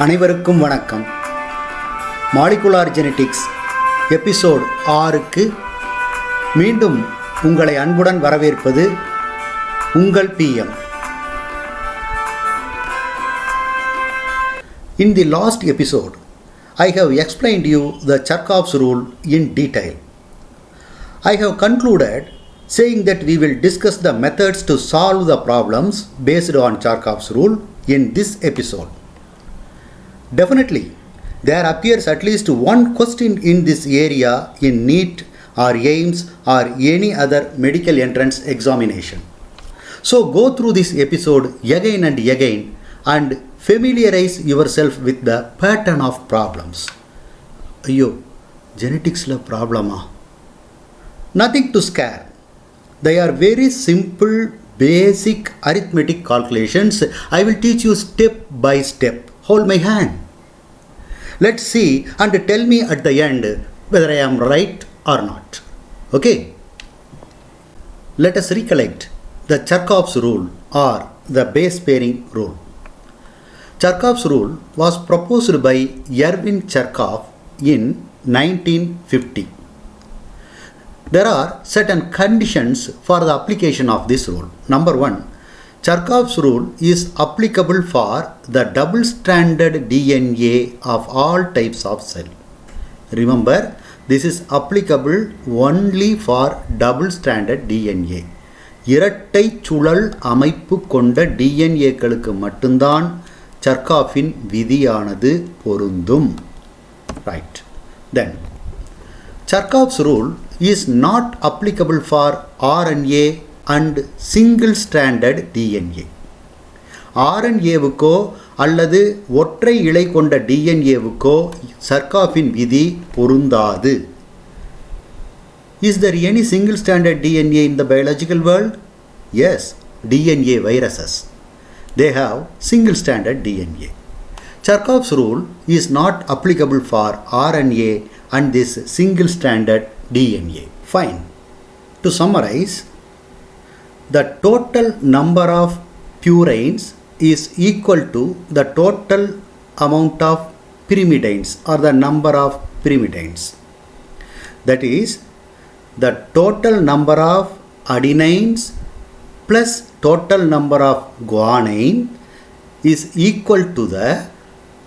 அனைவருக்கும் வணக்கம். Molecular genetics episode 6க்கு மீண்டும் உங்களை அன்புடன் வரவேற்பது உங்கள் PM. In the last episode, I have explained you the Charkov's rule in detail. I have concluded saying that we will discuss the methods to solve the problems based on Charkov's rule in this episode. Definitely, there appears at least one question in this area in NEET or AIIMS or any other medical entrance examination. So go through this episode again and again and familiarize yourself with the pattern of problems. Ayyo, genetics la problema? Nothing to scare. They are very simple, basic arithmetic calculations. I will teach you step by step. Hold my hand. Let's see and tell me at the end whether I am right or not. Okay? Let us recollect the Charkov's rule or the base pairing rule. Charkov's rule was proposed by Erwin Charkov in 1950. There are certain conditions for the application of this rule. Number 1, Charkov's rule is applicable for the double-stranded DNA of all types of cell. Remember, this is applicable only for double-stranded DNA. இரட்டை சுழல் அமைப்பு கொண்ட டிஎன்ஏக்களுக்கு மட்டும்தான் சர்காஃபின் விதியானது பொருந்தும். Right. Then, Charkov's rule is not applicable for RNA and single-stranded DNA. RNAவுக்கோ அல்லது ஒற்றை இழை கொண்ட DNAவுக்கோ சர்காஃபின் விதி பொருந்தாது. Is there any single-stranded DNA in the biological world? Yes, DNA viruses. They have single-stranded DNA. Charkov's rule is not applicable for RNA and this single-stranded DNA. Fine. To summarize, the total number of purines is equal to the total amount of pyrimidines or the number of pyrimidines. That is, the total number of adenines plus total number of guanine is equal to the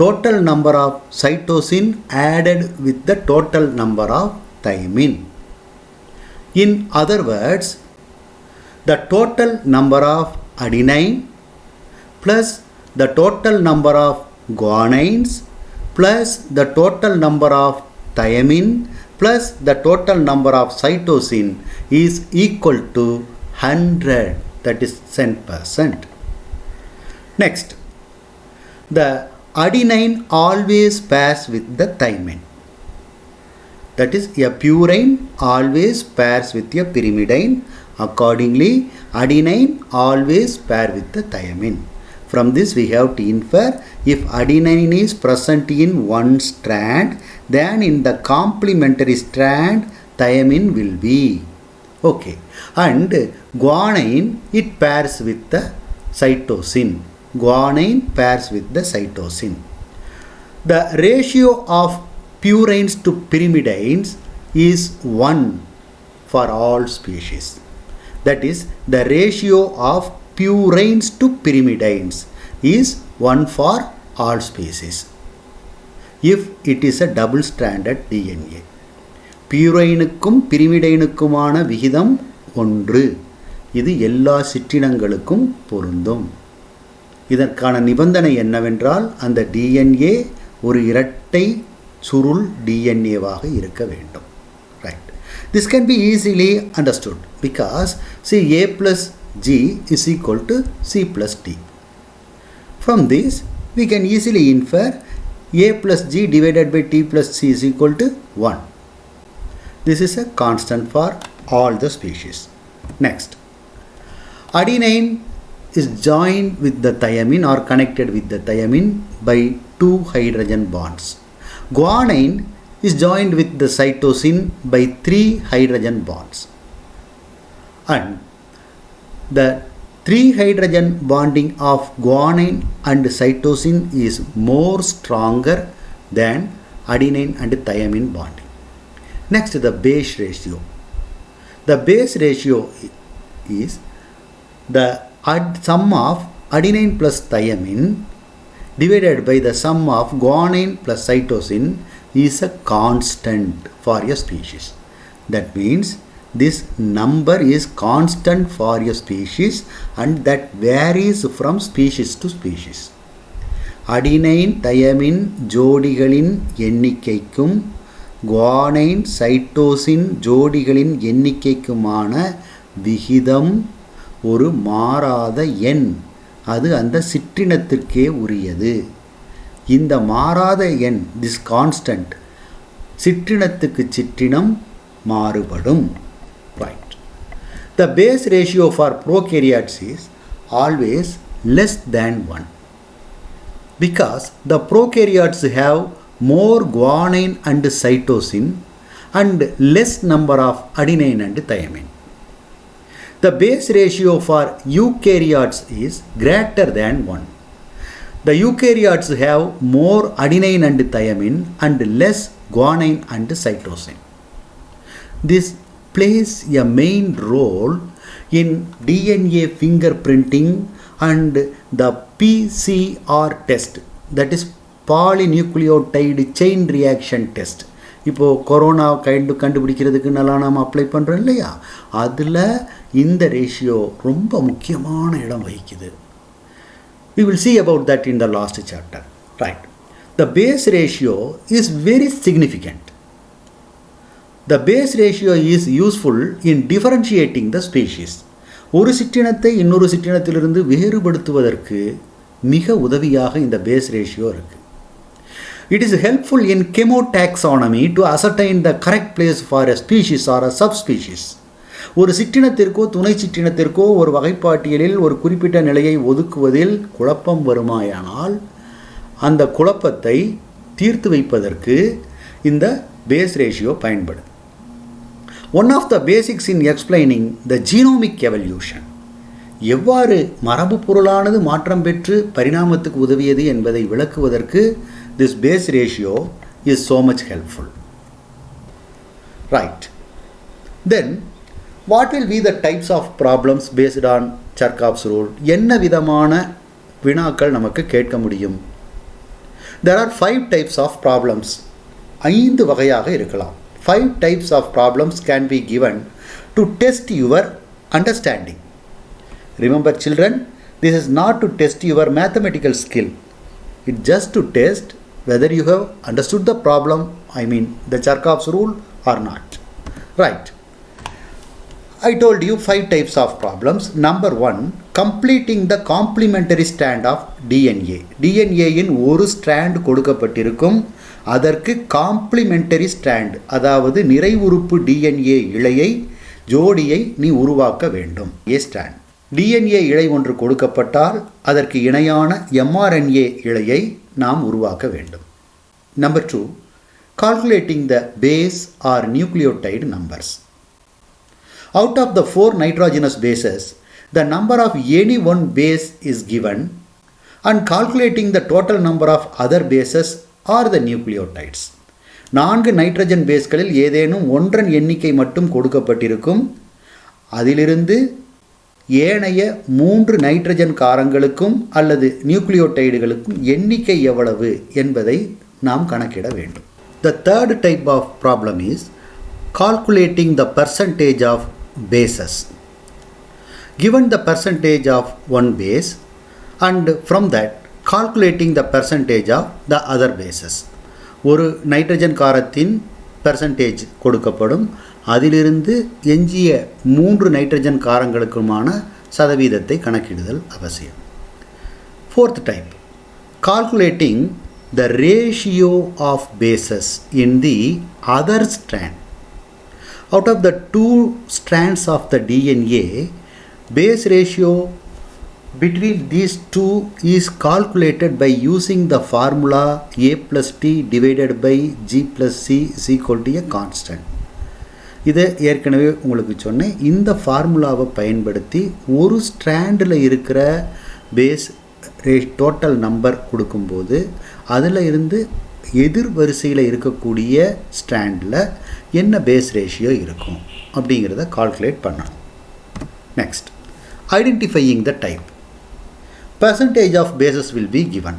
total number of cytosine added with the total number of thymine. In other words, the total number of adenine plus the total number of guanines plus the total number of thymine plus the total number of cytosine is equal to 100, that is 10%. Next, the adenine always pairs with the thymine. That is, a purine always pairs with a pyrimidine. Accordingly, adenine always pair with the thymine. From this we have to infer, if adenine is present in one strand, then in the complementary strand thymine will be. Okay. And guanine, it pairs with the cytosine. Guanine pairs with the cytosine. The ratio of purines to pyrimidines is 1 for all species. That is, the ratio of purines to pyrimidines is 1 for all species. If it is a double-stranded DNA. பியூரைனுக்கும் பிரிமிடைனுக்குமான விகிதம் 1. இது எல்லா சிற்றினங்களுக்கும் பொருந்தும். இதற்கான நிபந்தனை என்னவென்றால், அந்த DNA ஒரு இரட்டை சுருள் DNAவாக இருக்க வேண்டும். Right. This can be easily understood because see, A plus G is equal to C plus D. From this, we can easily infer A plus G divided by T plus C is equal to 1. This is a constant for all the species. Next, adenine is joined with the thymine or connected with the thymine by 2 hydrogen bonds. Guanine is joined with the cytosine by 3 hydrogen bonds. And the 3 hydrogen bonding of guanine and cytosine is more stronger than adenine and thymine bonding. Next, the base ratio. The base ratio is the sum of adenine plus thymine divided by the sum of guanine plus cytosine is a constant for a species. That means this number is constant for a species and that varies from species to species. Adenine thymine ஜோடிகளின் எண்ணிக்கைக்கும் guanine cytosine ஜோடிகளின் எண்ணிக்கைக்குமான விகிதம் ஒரு மாறாத எண். அது அந்த சிற்றினத்திற்கே உரியது. இந்த மாறாத எண், this constant, சிற்றினத்துக்கு சிற்றினம் மாறுபடும். Right. The base ratio for prokaryotes is always less than 1 because the prokaryotes have more guanine and cytosine and less number of adenine and thymine. The base ratio for eukaryotes is greater than 1. The eukaryotes have more adenine and thymine and less guanine and cytosine. This plays a main role in DNA fingerprinting and the PCR test, that is polynucleotide chain reaction test. இப்போது corona கண்டுபிடிக்கிறதுக்கு நல்லா நாம் apply பண்ணுறோம் இல்லையா, அதில் இந்த ratio ரொம்ப முக்கியமான இடம் வகிக்குது. We will see about that in the last chapter. Right. The base ratio is very significant. The base ratio is useful in differentiating the species. ஒரு சிற்றினத்தை இன்னொரு சிற்றினத்திலிருந்து வேறுபடுத்துவதற்கு மிக உதவியாக இந்த பேஸ் ரேஷியோ இருக்குது. It is helpful in chemotaxonomy to ascertain the correct place for a species or a subspecies. ஒரு சிற்றினத்திற்கோ துணை சிற்றினத்திற்கோ ஒரு வகைப்பாட்டியலில் ஒரு குறிப்பிட்ட நிலையை ஒதுக்குவதில் குழப்பம் வருமாயானால் அந்த குழப்பத்தை தீர்த்து வைப்பதற்கு இந்த பேஸ் ரேஷியோ பயன்படும். One of the basics in explaining the genomic evolution, எவ்வாறு மரபு பொருளானது மாற்றம் பெற்று பரிணாமத்துக்கு உதவியது என்பதை விளக்குவதற்கு this base ratio is so much helpful. Right. Then what will be the types of problems based on Chargaff's rule? என்ன விதமான வினாக்கள் நமக்கு கேட்க முடியும்? There are 5 types of problems. 5 வகையாக இருக்கலாம். 5 types of problems can be given to test your understanding. Remember children, this is not to test your mathematical skill. It's just to test whether you have understood the problem, the Chargaff's rule or not. Right. I told you 5 types of problems. Number 1, completing the complementary strand of DNA. DNA in ஒரு strand கொடுக்கப்பட்டிருக்கும், அதற்கு complementary strand, அதாவது நிறைவுறுப்பு DNA இழையை ஜோடியை நீ உருவாக்க வேண்டும். A strand. DNA இழை ஒன்று கொடுக்கப்பட்டால் அதற்கு இணையான mRNA இழையை நாம் உருவாக்க வேண்டும். Number 2, calculating the base or nucleotide numbers. Out of the 4 nitrogenous bases, the number of any one base is given and calculating the total number of other bases are the nucleotides. 4 nitrogen பேஸ்களில் ஏதேனும் ஒன்றன் எண்ணிக்கை மட்டும் கொடுக்கப்பட்டிருக்கும், அதிலிருந்து ஏனைய 3 nitrogen காரங்களுக்கும் அல்லது நியூக்ளியோடைடுகளுக்கும் எண்ணிக்கை எவ்வளவு என்பதை நாம் கணக்கிட வேண்டும். The third type of problem is calculating the percentage of bases. Given the percentage of one base and from that calculating the percentage of the other bases. ஒரு நைட்ரஜன் காரத்தின் பெர்சன்டேஜ் கொடுக்கப்படும், அதிலிருந்து எஞ்சிய 3 நைட்ரஜன் காரங்களுக்குமான சதவீதத்தை கணக்கிடுதல் அவசியம். Fourth type, calculating the ratio of bases in the other strand. Out of the 2 strands of the DNA, base ratio between these 2 is calculated by using the formula A plus T divided by G plus C is equal to a constant. இதை ஏற்கனவே உங்களுக்கு சொன்னேன். இந்த ஃபார்முலாவை பயன்படுத்தி ஒரு ஸ்ட்ராண்டில் இருக்கிற base total number கொடுக்கும்போது அதில் இருந்து எதிர் வரிசையில் இருக்கக்கூடிய ஸ்ட்ராண்டில் என்ன பேஸ் ரேஷியோ இருக்கும் அப்படிங்கிறத கால்குலேட் பண்ணணும். Next, identifying the type. Percentage of bases will be given,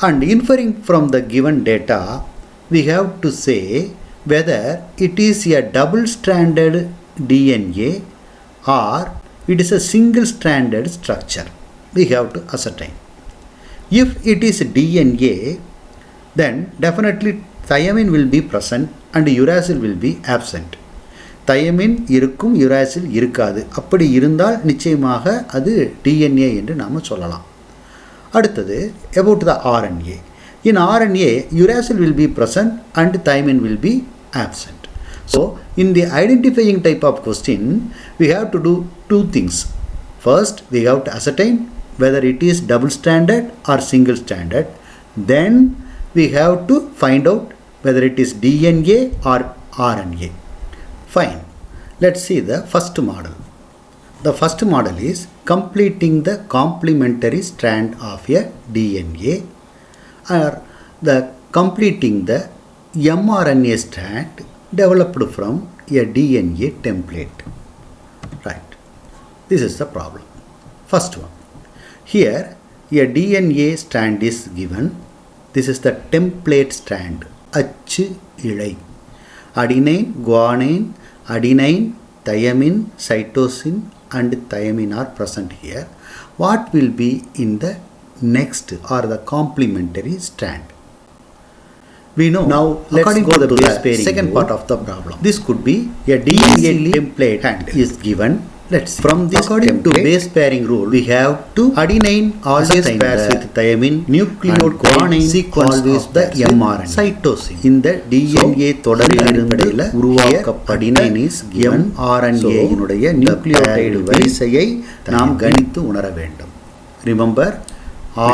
and inferring from the given data we have to say whether it is a double stranded DNA or it is a single stranded structure. We have to ascertain. If it is DNA, then definitely thymine will be present and uracil will be absent. Thymine இருக்கும், uracil இருக்காது. அப்படி இருந்தால் நிச்சயமாக அது DNA என்று நாம் சொல்லலாம். அடுத்தது, about the RNA. In RNA, uracil will be present and thymine will be absent. So, in the identifying type of question, we have to do two things. First, we have to ascertain whether it is double-stranded or single-stranded. Then, we have to find out whether it is DNA or RNA. Fine. Let's see the first model. The first model is completing the complementary strand of a DNA or the completing the mRNA strand developed from a DNA template. Right. This is the problem. First one. Here a DNA strand is given. This is the template strand. அச்சு இழை. Adenine, guanine, adenine, thymine, cytosine and thymine are present here. What will be in the next or the complementary strand? We know. Now let's go to the second part of the problem. This could be a DNA template and is given. Let's see. From this according to base pairing rule, we have to adenine always pairs with thymine, nucleotide guanine sequence always the mRNA, cytosine. இந்த DNA தொடரின் அடிப்படையில் உருவாக்கப்பட்ட adenine is mRNA இனுடைய nucleotide வரிசையை நாம் கணித்து உணர வேண்டும். Remember,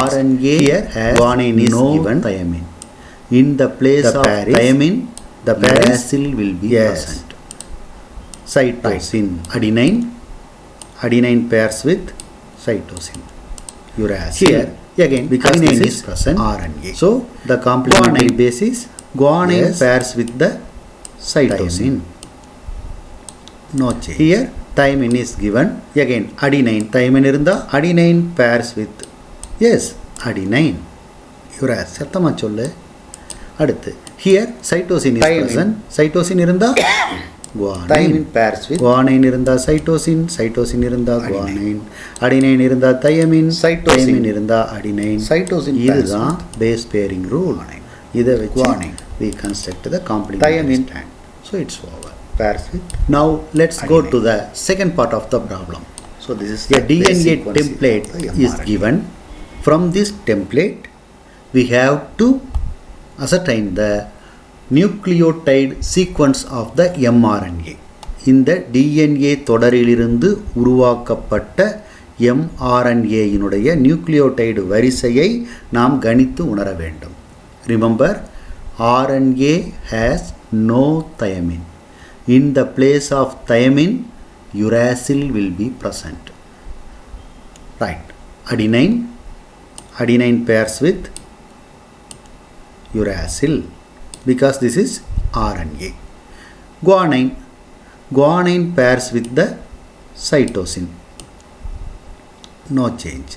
RNA here has guanine is given thymine. In the place of thymine, the uracil will be present. Cytosine, adenine pairs with cytosine, uracil. Here again, because adenine is present, RNA. So the complementary base is guanine pairs with the cytosine. No change. Here thymine is given. Again adenine, thymine irundha adenine pairs with adenine, uracil. சத்தமா சொல்லு. அடுத்து here cytosine is present. Cytosine irundha guanine pairs with guanine irundha cytosine, cytosine irundha guanine, adenine irundha thymine, cytosine irundha adenine, cytosine இதுதான் base pairing rule. இதை வச்சு we construct the complementary strand. So it's over. Pairs with. Now let's go to the second part of the problem. So this is the DNA template is given. From this template we have to ascertain the nucleotide sequence of the mRNA. இந்த DNA தொடரிலிருந்து உருவாக்கப்பட்ட mRNA இனுடைய nucleotide வரிசையை நாம் கணித்து உணர வேண்டும். Remember, RNA has no thymine. In the place of thymine, uracil will be present. Right. Adenine pairs with uracil, because this is RNA. Guanine pairs with the cytosine. No change.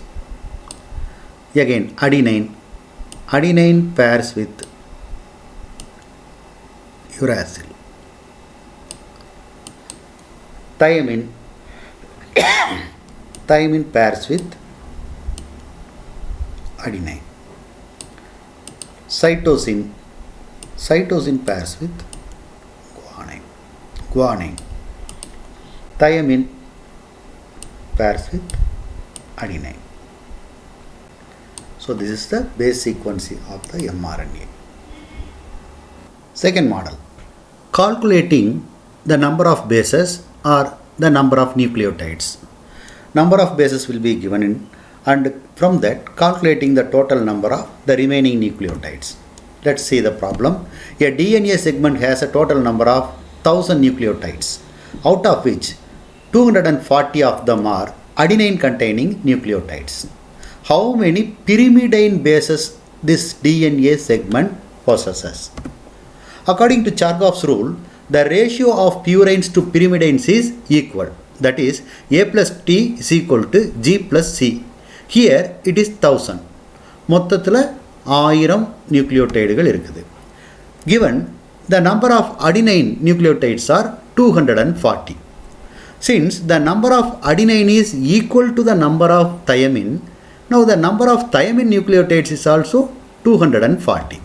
Again adenine pairs with uracil. Thymine pairs with adenine. Cytosine pairs with guanine. Thymine pairs with adenine. So this is the base sequence of the mRNA. Second model, calculating the number of bases or the number of nucleotides. Number of bases will be given in, and from that calculating the total number of the remaining nucleotides. Let's see the problem. A DNA segment has a total number of 1000 nucleotides, out of which 240 of them are adenine containing nucleotides. How many pyrimidine bases this DNA segment possesses? According to Chargaff's rule, the ratio of purines to pyrimidines is equal. That is, A plus T is equal to G plus C. Here it is 1000. மொத்தத்தில் 1000 நியூக்ளியோடைடுகள் இருக்குது. Given the number of adenine nucleotides are 240. Since the number of adenine is equal to the number of thymine, now the number of thymine nucleotides is also 240.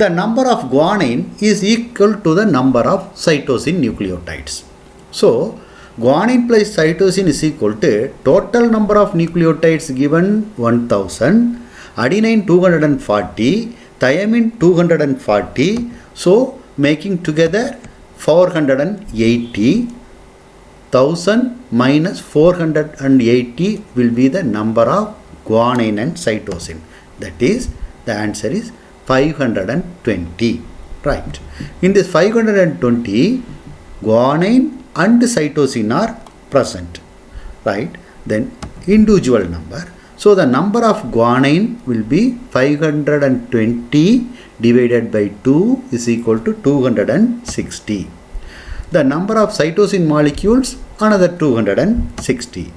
The number of guanine is equal to the number of cytosine nucleotides. So, guanine plus cytosine is equal to total number of nucleotides given 1000, adenine 240, thymine 240, so making together 480. 1000 minus 480 will be the number of guanine and cytosine. That is, the answer is 520. Right. In this 520, guanine and cytosine are present. Right. Then individual number. So the number of guanine will be 520 divided by 2 is equal to 260. The number of cytosine molecules, another 260.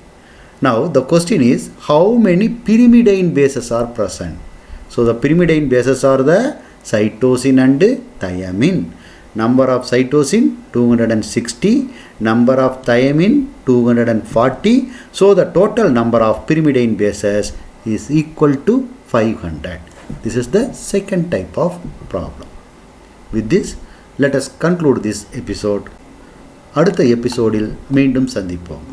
Now the question is, how many pyrimidine bases are present? So the pyrimidine bases are the cytosine and thymine. Number of cytosine 260, number of thymine 240. So the total number of pyrimidine bases is equal to 500. This is the second type of problem. With this, let us conclude this episode. அடுத்த எபிசோடில் மீண்டும் சந்திப்போம்.